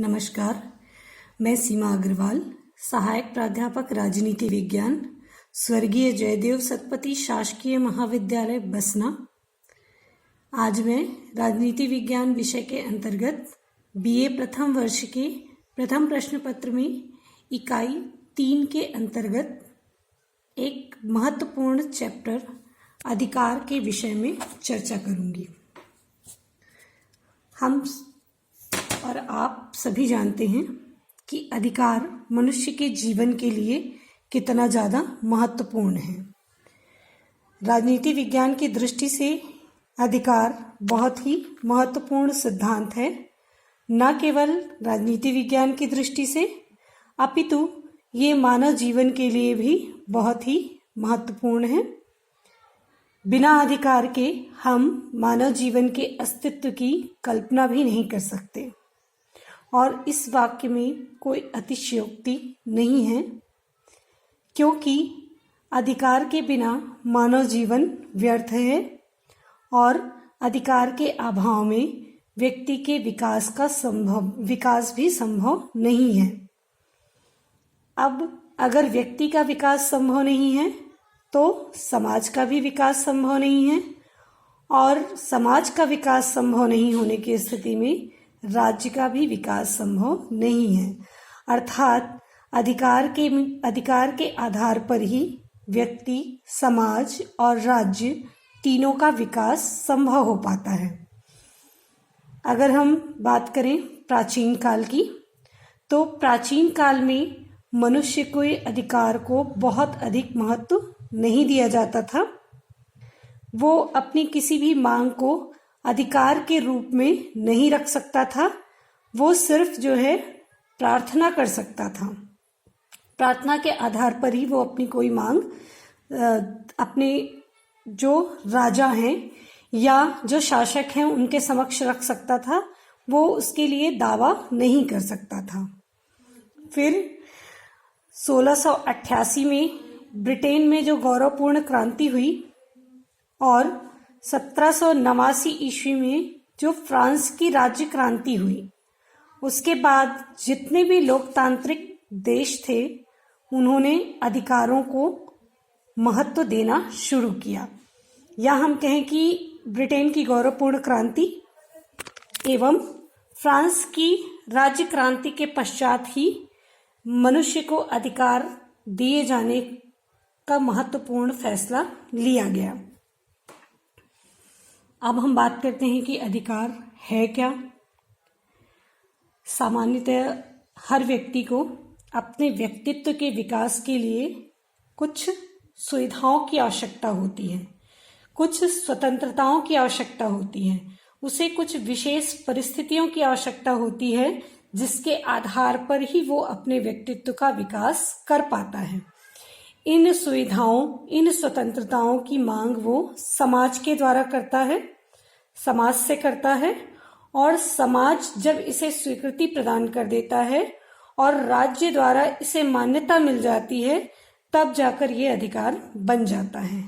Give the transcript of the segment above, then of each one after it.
नमस्कार, मैं सीमा अग्रवाल, सहायक प्राध्यापक राजनीति विज्ञान, स्वर्गीय जयदेव सतपथी शासकीय महाविद्यालय बसना। आज मैं राजनीति विज्ञान विषय के अंतर्गत बीए प्रथम वर्ष के प्रथम प्रश्न पत्र में इकाई 3 के अंतर्गत एक महत्वपूर्ण चैप्टर अधिकार के विषय में चर्चा करूंगी। हम और आप सभी जानते हैं कि अधिकार मनुष्य के जीवन के लिए कितना ज़्यादा महत्वपूर्ण है। राजनीति विज्ञान की दृष्टि से अधिकार बहुत ही महत्वपूर्ण सिद्धांत है। न केवल राजनीति विज्ञान की दृष्टि से अपितु ये मानव जीवन के लिए भी बहुत ही महत्वपूर्ण है। बिना अधिकार के हम मानव जीवन के अस्तित्व की कल्पना भी नहीं कर सकते और इस वाक्य में कोई अतिशयोक्ति नहीं है, क्योंकि अधिकार के बिना मानव जीवन व्यर्थ है और अधिकार के अभाव में व्यक्ति के विकास भी संभव नहीं है। अब अगर व्यक्ति का विकास संभव नहीं है तो समाज का भी विकास संभव नहीं है और समाज का विकास संभव नहीं होने की स्थिति में राज्य का भी विकास संभव नहीं है। अर्थात अधिकार के आधार पर ही व्यक्ति, समाज और राज्य तीनों का विकास संभव हो पाता है। अगर हम बात करें प्राचीन काल की, तो प्राचीन काल में मनुष्य के अधिकार को बहुत अधिक महत्व नहीं दिया जाता था। वो अपनी किसी भी मांग को अधिकार के रूप में नहीं रख सकता था। वो सिर्फ प्रार्थना कर सकता था। प्रार्थना के आधार पर ही वो अपनी कोई मांग अपने जो राजा हैं या जो शासक हैं उनके समक्ष रख सकता था। वो उसके लिए दावा नहीं कर सकता था। फिर 1688 में ब्रिटेन में जो गौरवपूर्ण क्रांति हुई और 1789 ईस्वी में जो फ्रांस की राज्य क्रांति हुई, उसके बाद जितने भी लोकतांत्रिक देश थे उन्होंने अधिकारों को महत्व देना शुरू किया। या हम कहें कि ब्रिटेन की गौरवपूर्ण क्रांति एवं फ्रांस की राज्य क्रांति के पश्चात ही मनुष्य को अधिकार दिए जाने का महत्वपूर्ण फैसला लिया गया। अब हम बात करते हैं कि अधिकार है क्या। सामान्यतः हर व्यक्ति को अपने व्यक्तित्व के विकास के लिए कुछ सुविधाओं की आवश्यकता होती है, कुछ स्वतंत्रताओं की आवश्यकता होती है, उसे कुछ विशेष परिस्थितियों की आवश्यकता होती है जिसके आधार पर ही वो अपने व्यक्तित्व का विकास कर पाता है। इन सुविधाओं, इन स्वतंत्रताओं की मांग वो समाज के द्वारा करता है, समाज से करता है और समाज जब इसे स्वीकृति प्रदान कर देता है और राज्य द्वारा इसे मान्यता मिल जाती है, तब जाकर ये अधिकार बन जाता है।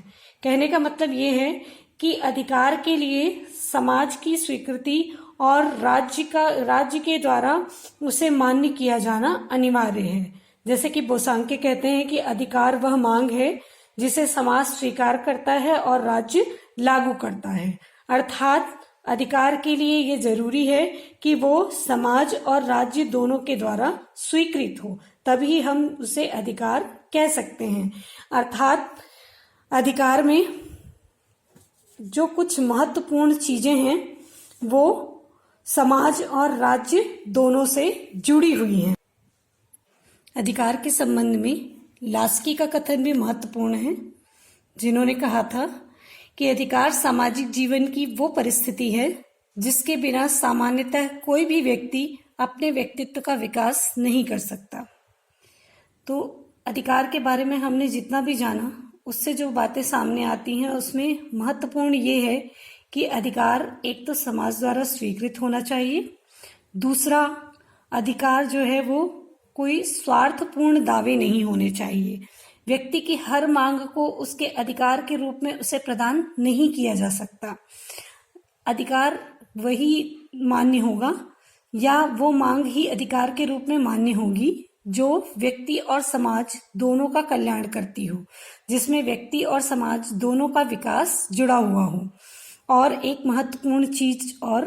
कहने का मतलब ये है कि अधिकार के लिए समाज की स्वीकृति और राज्य के द्वारा उसे मान्य किया जाना अनिवार्य है। जैसे कि बोसांके कहते हैं कि अधिकार वह मांग है जिसे समाज स्वीकार करता है और राज्य लागू करता है। अर्थात अधिकार के लिए ये जरूरी है कि वो समाज और राज्य दोनों के द्वारा स्वीकृत हो, तभी हम उसे अधिकार कह सकते हैं। अर्थात अधिकार में जो कुछ महत्वपूर्ण चीजें हैं वो समाज और राज्य दोनों से जुड़ी हुई हैं। अधिकार के संबंध में लास्की का कथन भी महत्वपूर्ण है, जिन्होंने कहा था कि अधिकार सामाजिक जीवन की वो परिस्थिति है जिसके बिना सामान्यतः कोई भी व्यक्ति अपने व्यक्तित्व का विकास नहीं कर सकता। तो अधिकार के बारे में हमने जितना भी जाना, उससे जो बातें सामने आती हैं उसमें महत्वपूर्ण ये है कि अधिकार एक तो समाज द्वारा स्वीकृत होना चाहिए। दूसरा, अधिकार जो है वो कोई स्वार्थपूर्ण दावे नहीं होने चाहिए। व्यक्ति की हर मांग को उसके अधिकार के रूप में उसे प्रदान नहीं किया जा सकता। अधिकार वही मान्य होगा या वो मांग ही अधिकार के रूप में मान्य होगी जो व्यक्ति और समाज दोनों का कल्याण करती हो, जिसमें व्यक्ति और समाज दोनों का विकास जुड़ा हुआ हो। और एक महत्वपूर्ण चीज और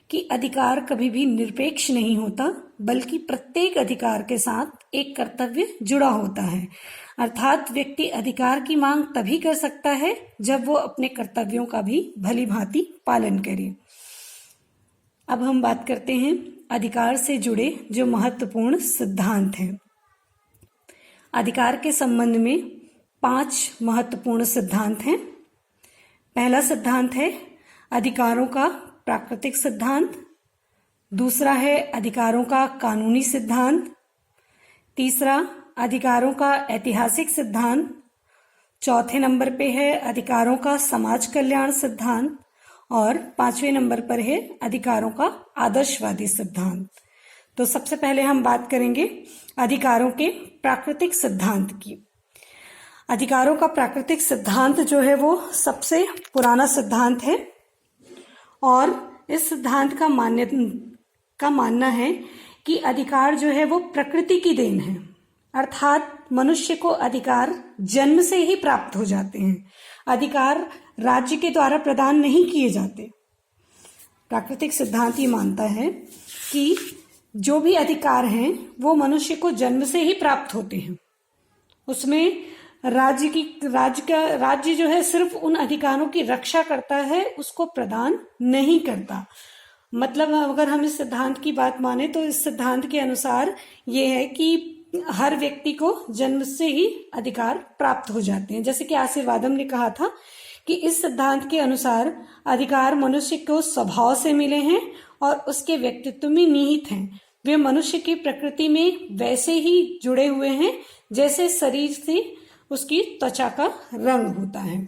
कि अधिकार कभी भी निरपेक्ष नहीं होता, बल्कि प्रत्येक अधिकार के साथ एक कर्तव्य जुड़ा होता है। अर्थात व्यक्ति अधिकार की मांग तभी कर सकता है जब वो अपने कर्तव्यों का भी भली भांति पालन करे। अब हम बात करते हैं अधिकार से जुड़े जो महत्वपूर्ण सिद्धांत हैं। अधिकार के संबंध में 5 महत्वपूर्ण सिद्धांत हैं। पहला सिद्धांत है अधिकारों का प्राकृतिक सिद्धांत। दूसरा है अधिकारों का कानूनी सिद्धांत। तीसरा अधिकारों का ऐतिहासिक सिद्धांत। चौथे नंबर पे है अधिकारों का समाज कल्याण सिद्धांत। और 5वें नंबर पर है अधिकारों का आदर्शवादी सिद्धांत। तो सबसे पहले हम बात करेंगे अधिकारों के प्राकृतिक सिद्धांत की। अधिकारों का प्राकृतिक सिद्धांत जो है वो सबसे पुराना सिद्धांत है और इस सिद्धांत का मानना है कि अधिकार जो है वो प्रकृति की देन है। अर्थात मनुष्य को अधिकार जन्म से ही प्राप्त हो जाते हैं। अधिकार राज्य के द्वारा प्रदान नहीं किए जाते। प्राकृतिक सिद्धांत ये मानता है कि जो भी अधिकार हैं वो मनुष्य को जन्म से ही प्राप्त होते हैं। उसमें राज्य जो है सिर्फ उन अधिकारों की रक्षा करता है, उसको प्रदान नहीं करता। मतलब अगर हम इस सिद्धांत की बात माने तो इस सिद्धांत के अनुसार ये है कि हर व्यक्ति को जन्म से ही अधिकार प्राप्त हो जाते हैं। जैसे कि आशीर्वादम ने कहा था कि इस सिद्धांत के अनुसार अधिकार मनुष्य को स्वभाव से मिले हैं और उसके व्यक्तित्व में निहित हैं। वे मनुष्य की प्रकृति में वैसे ही जुड़े हुए हैं जैसे शरीर से उसकी त्वचा का रंग होता है।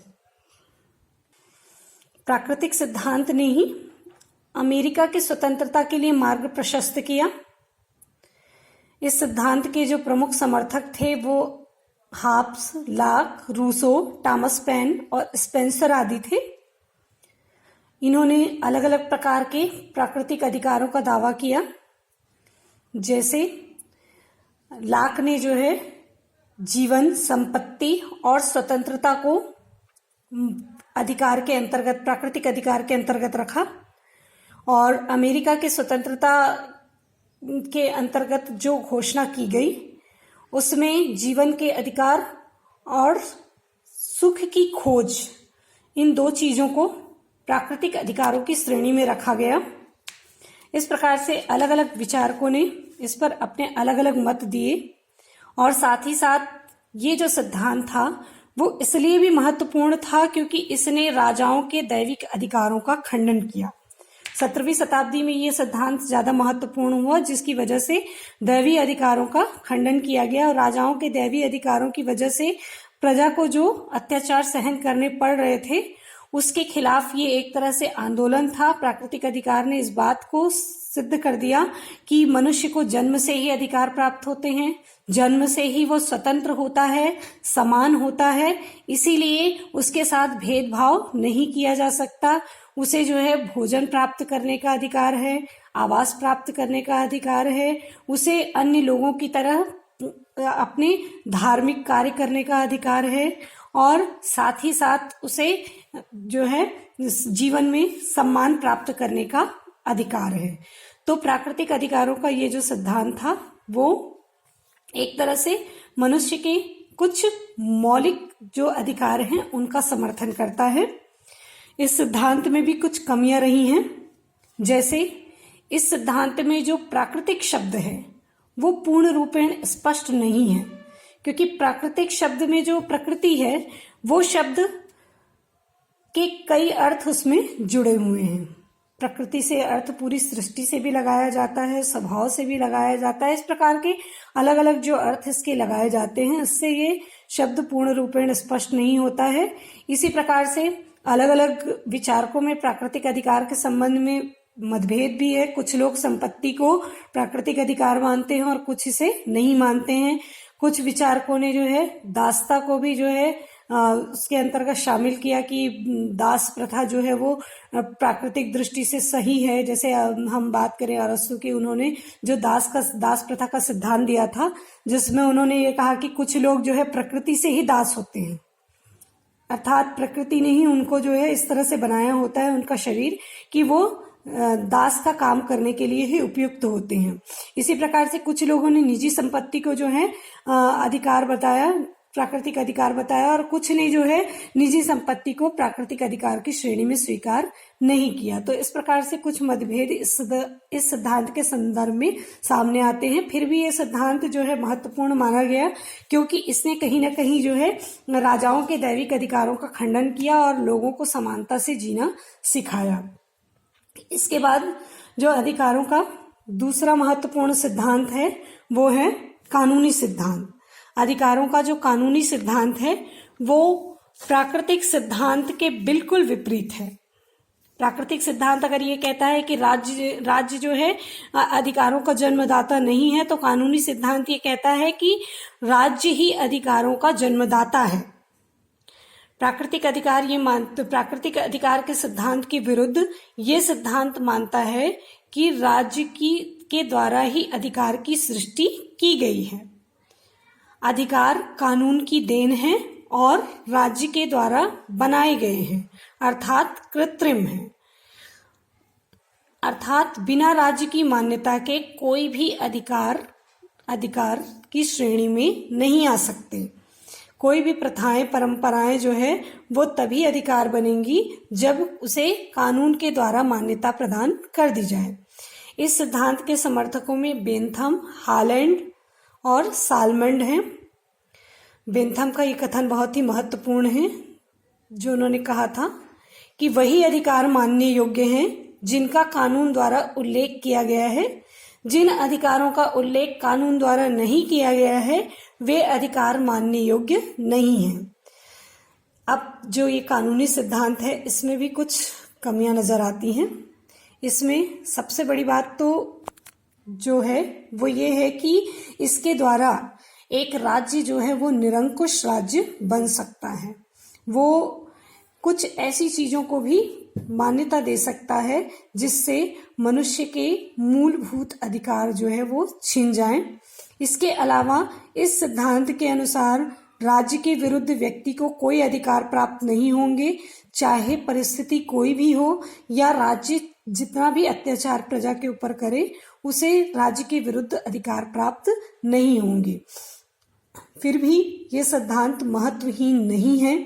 प्राकृतिक सिद्धांत ने ही अमेरिका की स्वतंत्रता के लिए मार्ग प्रशस्त किया। इस सिद्धांत के जो प्रमुख समर्थक थे वो हाब्स, लाक, रूसो, टॉमस पेन और स्पेंसर आदि थे। इन्होंने अलग अलग प्रकार के प्राकृतिक अधिकारों का दावा किया। जैसे लाक ने जो है जीवन, संपत्ति और स्वतंत्रता को अधिकार के अंतर्गत, प्राकृतिक अधिकार के अंतर्गत रखा और अमेरिका की स्वतंत्रता के अंतर्गत जो घोषणा की गई उसमें जीवन के अधिकार और सुख की खोज, इन 2 चीजों को प्राकृतिक अधिकारों की श्रेणी में रखा गया। इस प्रकार से अलग अलग विचारकों ने इस पर अपने अलग अलग मत दिए और साथ ही साथ ये जो सिद्धांत था वो इसलिए भी महत्वपूर्ण था क्योंकि इसने राजाओं के दैविक अधिकारों का खंडन किया। 17वीं शताब्दी में ये सिद्धांत ज्यादा महत्वपूर्ण हुआ, जिसकी वजह से दैवीय अधिकारों का खंडन किया गया और राजाओं के दैवीय अधिकारों की वजह से प्रजा को जो अत्याचार सहन करने पड़ रहे थे उसके खिलाफ ये एक तरह से आंदोलन था। प्राकृतिक अधिकार ने इस बात को सिद्ध कर दिया कि मनुष्य को जन्म से ही अधिकार प्राप्त होते हैं, जन्म से ही वो स्वतंत्र होता है, समान होता है, इसीलिए उसके साथ भेदभाव नहीं किया जा सकता। उसे जो है भोजन प्राप्त करने का अधिकार है, आवास प्राप्त करने का अधिकार है, उसे अन्य लोगों की तरह अपने धार्मिक कार्य करने का अधिकार है और साथ ही साथ उसे जो है जीवन में सम्मान प्राप्त करने का अधिकार है। तो प्राकृतिक अधिकारों का ये जो सिद्धांत था वो एक तरह से मनुष्य के कुछ मौलिक जो अधिकार हैं उनका समर्थन करता है। इस सिद्धांत में भी कुछ कमियां रही हैं। जैसे इस सिद्धांत में जो प्राकृतिक शब्द है वो पूर्ण रूपेण स्पष्ट नहीं है, क्योंकि प्राकृतिक शब्द में जो प्रकृति है वो शब्द के कई अर्थ उसमें जुड़े हुए हैं। प्रकृति से अर्थ पूरी सृष्टि से भी लगाया जाता है, स्वभाव से भी लगाया जाता है। इस प्रकार के अलग अलग जो अर्थ इसके लगाए जाते हैं, इससे ये शब्द पूर्ण रूपेण स्पष्ट नहीं होता है। इसी प्रकार से अलग अलग विचारकों में प्राकृतिक अधिकार के संबंध में मतभेद भी है। कुछ लोग संपत्ति को प्राकृतिक अधिकार मानते हैं और कुछ इसे नहीं मानते हैं। कुछ विचारकों ने जो है दासता को भी जो है उसके अंतर्गत शामिल किया कि दास प्रथा जो है वो प्राकृतिक दृष्टि से सही है। जैसे हम बात करें अरस्तु की, उन्होंने जो दास प्रथा का सिद्धांत दिया था, जिसमें उन्होंने ये कहा कि कुछ लोग जो है प्रकृति से ही दास होते हैं, अर्थात प्रकृति ने ही उनको जो है इस तरह से बनाया होता है उनका शरीर कि वो दास का काम करने के लिए ही उपयुक्त होते हैं। इसी प्रकार से कुछ लोगों ने निजी संपत्ति को जो है अधिकार बताया, प्राकृतिक अधिकार बताया, और कुछ ने जो है निजी संपत्ति को प्राकृतिक अधिकार की श्रेणी में स्वीकार नहीं किया। तो इस प्रकार से कुछ मतभेद इस सिद्धांत के संदर्भ में सामने आते हैं। फिर भी ये सिद्धांत जो है महत्वपूर्ण माना गया, क्योंकि इसने कहीं ना कहीं जो है राजाओं के दैविक अधिकारों का खंडन किया और लोगों को समानता से जीना सिखाया। इसके बाद जो अधिकारों का दूसरा महत्वपूर्ण सिद्धांत है वो है कानूनी सिद्धांत। अधिकारों का जो कानूनी सिद्धांत है वो प्राकृतिक सिद्धांत के बिल्कुल विपरीत है। प्राकृतिक सिद्धांत अगर ये कहता है कि राज्य जो है अधिकारों का जन्मदाता नहीं है, तो कानूनी सिद्धांत ये कहता है कि राज्य ही अधिकारों का जन्मदाता है। प्राकृतिक अधिकार के सिद्धांत के विरुद्ध ये सिद्धांत मानता है कि राज्य के द्वारा ही अधिकार की सृष्टि की गई है। अधिकार कानून की देन है और राज्य के द्वारा बनाए गए हैं, अर्थात कृत्रिम है। अर्थात बिना राज्य की मान्यता के कोई भी अधिकार की श्रेणी में नहीं आ सकते। कोई भी प्रथाएं, परंपराएं जो है वो तभी अधिकार बनेंगी जब उसे कानून के द्वारा मान्यता प्रदान कर दी जाए। इस सिद्धांत के समर्थकों में बेंथम, हालैंड और सालमंड हैं। बेंथम का ये कथन बहुत ही महत्वपूर्ण है, जो उन्होंने कहा था कि वही अधिकार मानने योग्य हैं जिनका कानून द्वारा उल्लेख किया गया है। जिन अधिकारों का उल्लेख कानून द्वारा नहीं किया गया है वे अधिकार मानने योग्य नहीं हैं। अब जो ये कानूनी सिद्धांत है इसमें भी कुछ कमियां नजर आती हैं। इसमें सबसे बड़ी बात तो जो है वो ये है कि इसके द्वारा एक राज्य जो है वो निरंकुश राज्य बन सकता है। वो कुछ ऐसी चीजों को भी मान्यता दे सकता है जिससे मनुष्य के मूलभूत अधिकार जो है वो छिन जाएं। इसके अलावा इस सिद्धांत के अनुसार राज्य के विरुद्ध व्यक्ति को कोई अधिकार प्राप्त नहीं होंगे, चाहे परिस्थिति कोई भी हो या राज्य जितना भी अत्याचार प्रजा के ऊपर करे उसे राज्य के विरुद्ध अधिकार प्राप्त नहीं होंगे। फिर भी ये सिद्धांत महत्वहीन नहीं है,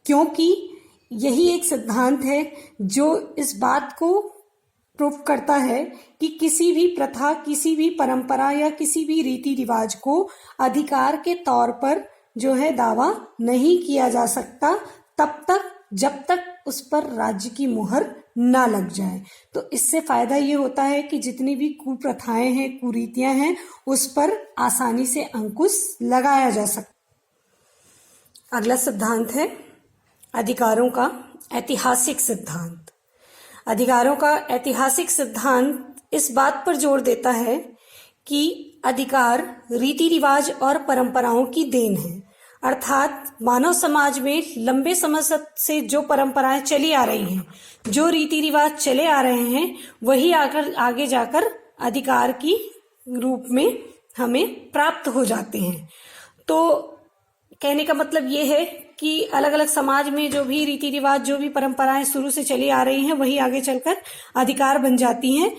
क्योंकि यही एक सिद्धांत है जो इस बात को प्रूव करता है कि किसी भी प्रथा, किसी भी परंपरा या किसी भी रीति रिवाज को अधिकार के तौर पर जो है दावा नहीं किया जा सकता तब तक जब तक उस पर राज्य की मुहर ना लग जाए। तो इससे फायदा ये होता है कि जितनी भी कुप्रथाएं हैं, कुरीतियां हैं, उस पर आसानी से अंकुश लगाया जा सकता। अगला सिद्धांत है अधिकारों का ऐतिहासिक सिद्धांत। अधिकारों का ऐतिहासिक सिद्धांत इस बात पर जोर देता है कि अधिकार रीति रिवाज और परंपराओं की देन है। अर्थात मानव समाज में लंबे समय से जो परंपराएं चली आ रही हैं, जो रीति रिवाज चले आ रहे हैं, वही आगे जाकर अधिकार की रूप में हमें प्राप्त हो जाते हैं। तो कहने का मतलब ये है कि अलग अलग समाज में जो भी रीति रिवाज, जो भी परंपराएं शुरू से चली आ रही हैं, वही आगे चलकर अधिकार बन जाती हैं।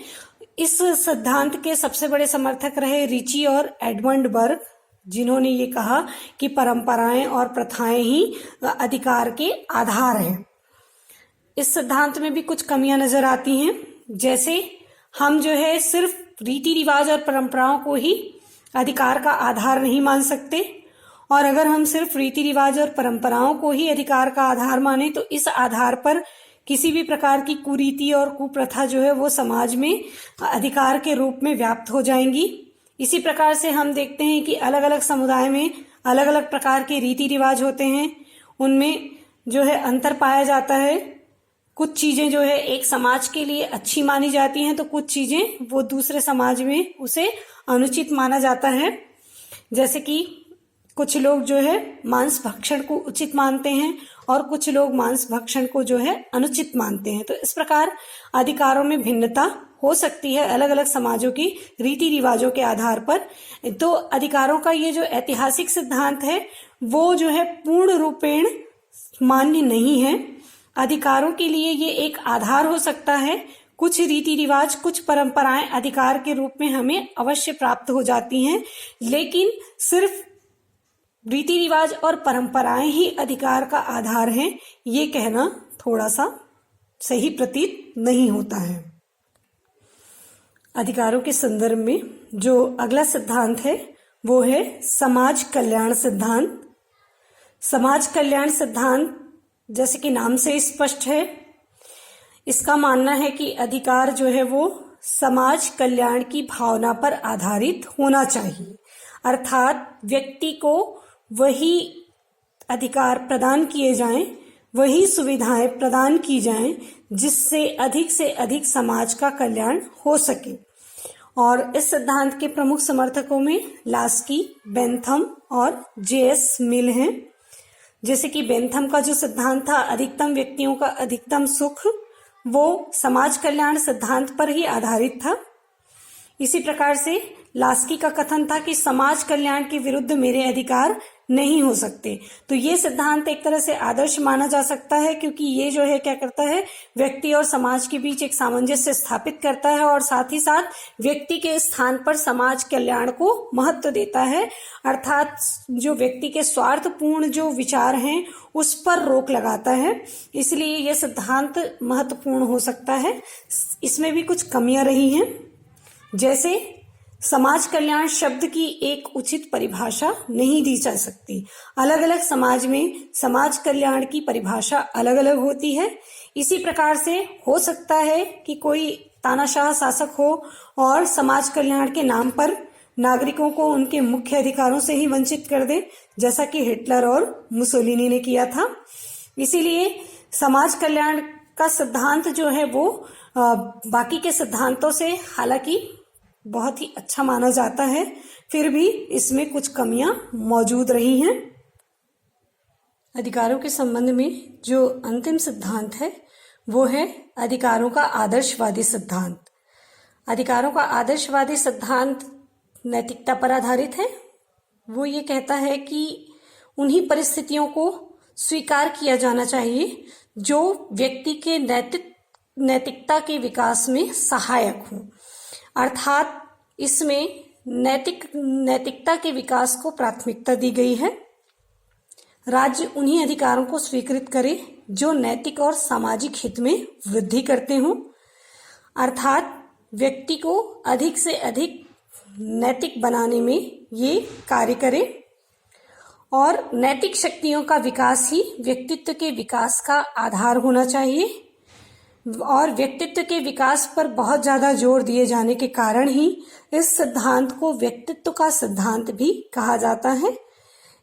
इस सिद्धांत के सबसे बड़े समर्थक रहे रिची और एडमंड बर्ग, जिन्होंने ये कहा कि परंपराएं और प्रथाएं ही अधिकार के आधार हैं। इस सिद्धांत में भी कुछ कमियां नजर आती हैं, जैसे हम जो है सिर्फ रीति रिवाज और परंपराओं को ही अधिकार का आधार नहीं मान सकते, और अगर हम सिर्फ रीति रिवाज और परंपराओं को ही अधिकार का आधार माने तो इस आधार पर किसी भी प्रकार की कुरीति और कुप्रथा जो है वो समाज में अधिकार के रूप में व्याप्त हो जाएंगी। इसी प्रकार से हम देखते हैं कि अलग अलग समुदाय में अलग अलग प्रकार के रीति रिवाज होते हैं, उनमें जो है अंतर पाया जाता है। कुछ चीजें जो है एक समाज के लिए अच्छी मानी जाती हैं, तो कुछ चीजें वो दूसरे समाज में उसे अनुचित माना जाता है। जैसे कि कुछ लोग जो है मांस भक्षण को उचित मानते हैं और कुछ लोग मांस भक्षण को जो है अनुचित मानते हैं। तो इस प्रकार अधिकारों में भिन्नता हो सकती है अलग अलग समाजों की रीति रिवाजों के आधार पर। तो अधिकारों का ये जो ऐतिहासिक सिद्धांत है वो जो है पूर्ण रूपेण मान्य नहीं है। अधिकारों के लिए ये एक आधार हो सकता है। कुछ रीति रिवाज, कुछ परंपराएं अधिकार के रूप में हमें अवश्य प्राप्त हो जाती हैं, लेकिन सिर्फ रीति रिवाज और परंपराएं ही अधिकार का आधार हैं, ये कहना थोड़ा सा सही प्रतीत नहीं होता है। अधिकारों के संदर्भ में जो अगला सिद्धांत है वो है समाज कल्याण सिद्धांत। समाज कल्याण सिद्धांत जैसे कि नाम से स्पष्ट है, इसका मानना है कि अधिकार जो है वो समाज कल्याण की भावना पर आधारित होना चाहिए, अर्थात व्यक्ति को वही अधिकार प्रदान किए जाएं, वही सुविधाएं प्रदान की जाएं जिससे से अधिक समाज का कल्याण हो सके। और इस सिद्धांत के प्रमुख समर्थकों में लास्की, बेंथम और जे.एस. मिल हैं। जैसे कि बेंथम का जो सिद्धांत था अधिकतम व्यक्तियों का अधिकतम सुख, वो समाज कल्याण सिद्धांत पर ही आधारित था। इसी प्रकार से लास्की का कथन था कि समाज कल्याण के विरुद्ध मेरे अधिकार नहीं हो सकते। तो ये सिद्धांत एक तरह से आदर्श माना जा सकता है, क्योंकि ये जो है क्या करता है, व्यक्ति और समाज के बीच एक सामंजस्य स्थापित करता है और साथ ही साथ व्यक्ति के स्थान पर समाज कल्याण को महत्व देता है, अर्थात जो व्यक्ति के स्वार्थपूर्ण जो विचार हैं उस पर रोक लगाता है। इसलिए यह सिद्धांत महत्वपूर्ण हो सकता है। इसमें भी कुछ कमियां रही हैं, जैसे समाज कल्याण शब्द की एक उचित परिभाषा नहीं दी जा सकती। अलग अलग समाज में समाज कल्याण की परिभाषा अलग अलग होती है। इसी प्रकार से हो सकता है कि कोई तानाशाह शासक हो और समाज कल्याण के नाम पर नागरिकों को उनके मुख्य अधिकारों से ही वंचित कर दे, जैसा कि हिटलर और मुसोलिनी ने किया था। इसीलिए समाज कल्याण का सिद्धांत जो है वो बाकी के सिद्धांतों से हालांकि बहुत ही अच्छा माना जाता है, फिर भी इसमें कुछ कमियां मौजूद रही हैं। अधिकारों के संबंध में जो अंतिम सिद्धांत है वो है अधिकारों का आदर्शवादी सिद्धांत। अधिकारों का आदर्शवादी सिद्धांत नैतिकता पर आधारित है। वो ये कहता है कि उन्हीं परिस्थितियों को स्वीकार किया जाना चाहिए जो व्यक्ति के नैतिकता के विकास में सहायक हों, अर्थात इसमें नैतिकता के विकास को प्राथमिकता दी गई है। राज्य उन्हीं अधिकारों को स्वीकृत करे जो नैतिक और सामाजिक हित में वृद्धि करते हों, अर्थात व्यक्ति को अधिक से अधिक नैतिक बनाने में ये कार्य करे। और नैतिक शक्तियों का विकास ही व्यक्तित्व के विकास का आधार होना चाहिए। और व्यक्तित्व के विकास पर बहुत ज्यादा जोर दिए जाने के कारण ही इस सिद्धांत को व्यक्तित्व का सिद्धांत भी कहा जाता है।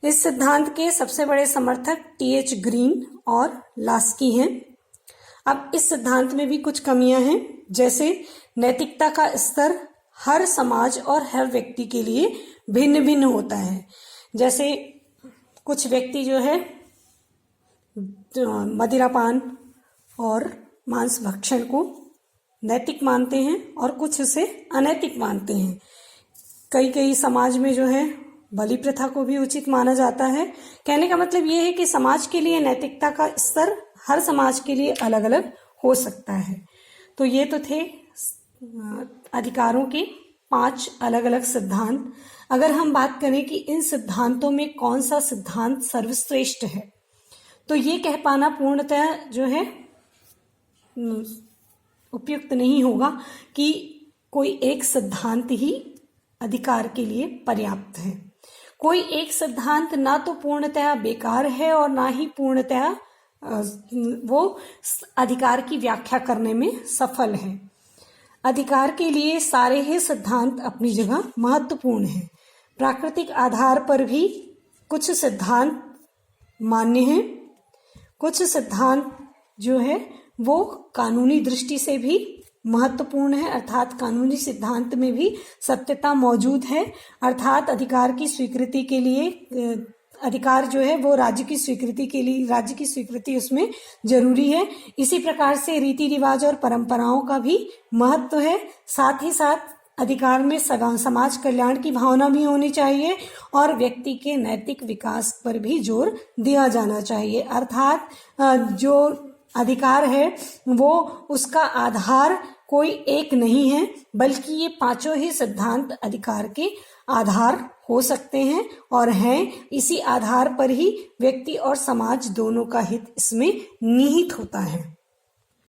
इस सिद्धांत के सबसे बड़े समर्थक टी.एच. ग्रीन और लास्की हैं। अब इस सिद्धांत में भी कुछ कमियां हैं, जैसे नैतिकता का स्तर हर समाज और हर व्यक्ति के लिए भिन्न भिन्न होता है। जैसे कुछ व्यक्ति जो है मदिरापान और मांस भक्षण को नैतिक मानते हैं और कुछ उसे अनैतिक मानते हैं। कई समाज में जो है बलि प्रथा को भी उचित माना जाता है। कहने का मतलब ये है कि समाज के लिए नैतिकता का स्तर हर समाज के लिए अलग अलग हो सकता है। तो ये तो थे अधिकारों के 5 अलग अलग सिद्धांत। अगर हम बात करें कि इन सिद्धांतों में कौन सा सिद्धांत सर्वश्रेष्ठ है, तो ये कह पाना पूर्णतः जो है उपयुक्त नहीं होगा कि कोई एक सिद्धांत ही अधिकार के लिए पर्याप्त है। कोई एक सिद्धांत ना तो पूर्णतः बेकार है और ना ही पूर्णतः वो अधिकार की व्याख्या करने में सफल है। अधिकार के लिए सारे ही सिद्धांत अपनी जगह महत्वपूर्ण हैं। प्राकृतिक आधार पर भी कुछ सिद्धांत मान्य हैं, कुछ सिद्धांत जो है वो कानूनी दृष्टि से भी महत्वपूर्ण है, अर्थात कानूनी सिद्धांत में भी सत्यता मौजूद है, अर्थात अधिकार की स्वीकृति के लिए अधिकार जो है वो राज्य की स्वीकृति के लिए, राज्य की स्वीकृति उसमें जरूरी है। इसी प्रकार से रीति रिवाज और परंपराओं का भी महत्व है। साथ ही साथ अधिकार में समाज कल्याण की भावना भी होनी चाहिए और व्यक्ति के नैतिक विकास पर भी जोर दिया जाना चाहिए। अर्थात जो अधिकार है वो उसका आधार कोई एक नहीं है, बल्कि ये पांचों ही सिद्धांत अधिकार के आधार हो सकते हैं और हैं। इसी आधार पर ही व्यक्ति और समाज दोनों का हित इसमें निहित होता है।